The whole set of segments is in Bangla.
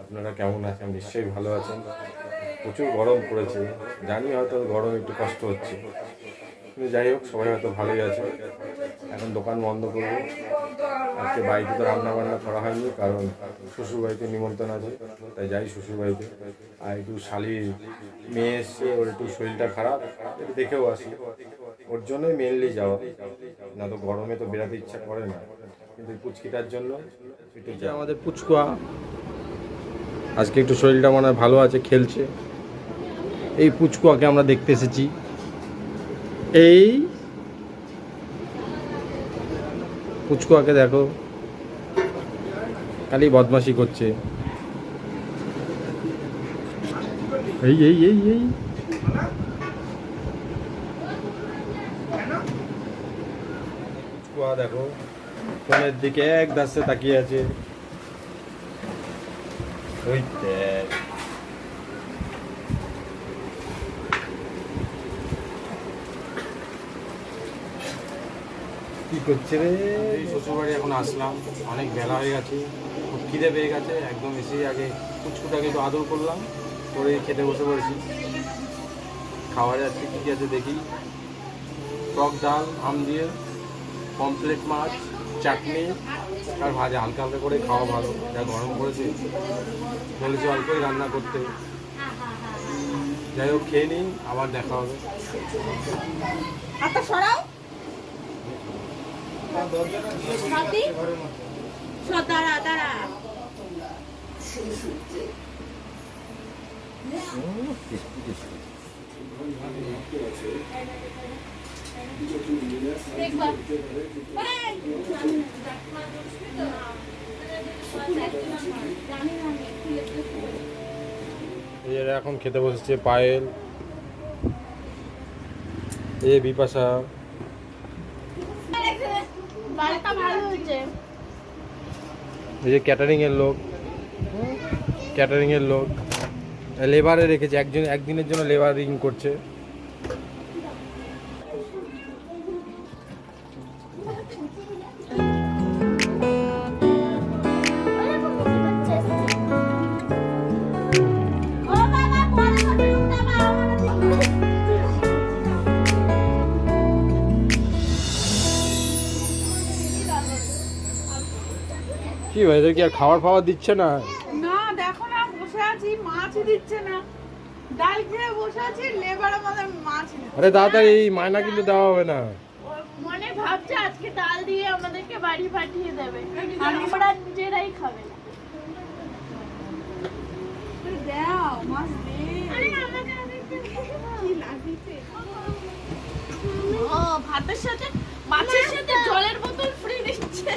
আপনারা কেমন আছেন? নিশ্চয়ই ভালো আছেন। প্রচুর গরম পড়েছে, জানি হয়তো গরম একটু কষ্ট হচ্ছে, কিন্তু যাই হোক সবাই হয়তো ভালোই আছে। এখন দোকান বন্ধ করবো। আজকে বাড়িতে তো রান্না বান্না করা হয়নি, কারণ শ্বশুরবাড়িতে নিমন্ত্রণ আছে, তাই যাই শ্বশুরবাড়িতে। আর একটু শালির মেয়ে এসছে, ওর একটু শরীরটা খারাপ, একটু দেখেও আসি, ওর জন্যই মেনলি যাওয়া। না তো গরমে তো বেরাতে ইচ্ছা করে না, কিন্তু পুচকিটার জন্য একটু আমাদের পুচকুয়া আজকে একটু শরীরটা মনে হয় ভালো আছে, খেলছে। এই পুচকুয়াকে আমরা দেখতে এসেছি। এই পুচকুয়াকে দেখো, খালি বদমাশি করছে। এই এই এই এই পুচকুয়া দেখো, ফোনের দিকে এক ধাসে তাকিয়ে আছে। ওই দেখ, কি করছে রে? শ্বশুরবাড়ি এখন আসলাম, অনেক বেলা হয়ে গেছে, খুব খিদে পেয়ে গেছে। একদম এসেই আগে কুচকুটাকে একটু আদর করলাম, করে খেতে বসে পড়েছি। খাওয়া যাচ্ছে কী আছে দেখি। টক ডাল, আম দিয়ে, পমফ্লেট মাছ, চাটনি আর ভাজা। হালকা হালকা করে খাওয়া ভালো, যা গরম পড়েছে। বলেছি অল্পই রান্না করতে। যাই হোক, খেয়ে নিই, আবার দেখা হবে। এরা এখন খেতে বসেছে। পায়েল, এ বিপাশা, এই যে ক্যাটারিং এর লোক, লেবারে রেখেছে একজন, একদিনের জন্য লেবারিং করছে। কি ভাই, এদের কি আর খাবার ফাওয়ার দিচ্ছে না? না দেখো না, বসে আছি, মাছই দিচ্ছে না। ডাল খেয়ে বসে আছি, লেবার আমাদের মাছ নেই। আরে তাড়াতাড়ি, মায়না কিন্তু দেওয়া হবে না। মনে ভাবছে আজকে ডাল দিয়ে আমাদেরকে বাড়ি পাঠিয়ে দেবে, আর ওরা নিজেরাই খাবে না। দাও মাছ দে। আরে আমাকে কি লাগিছে? ও ভাতের সাথে মাছের সাথে জলের বোতল ফ্রি দিচ্ছে।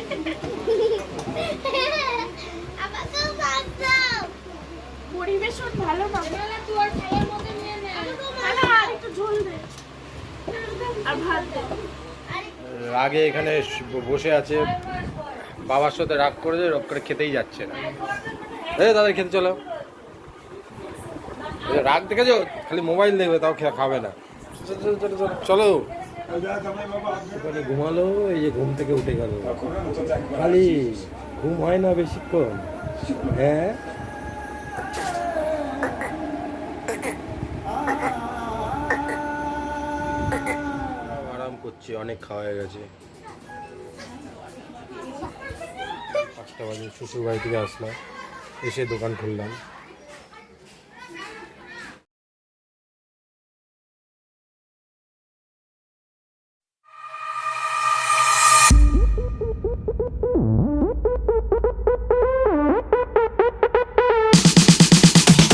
আমাকেও ভাত দাও। পরিবেশন ভালো না, তাহলে তুই আর খাইয়ের মধ্যে নিয়ে নে। আর একটু ঝোল দে আর ভাত দে। আগে এখানে বসে আছে, বাবার সাথে রাগ করে খেতেই যাচ্ছে না। দাদা খেতে চলো। রাগ দেখেছো, খালি মোবাইল দেখবে, তাও খাবে না। চলো, ওখানে ঘুমালো, এই যে ঘুম থেকে উঠে গেল। খালি ঘুম হয় না বেশিক্ষণ। হ্যাঁ, আরাম করছি, অনেক খাওয়া হয়ে গেছে। 5টা বাজে শ্বশুর বাড়ি থেকে আসলাম, এসে দোকান খুললাম।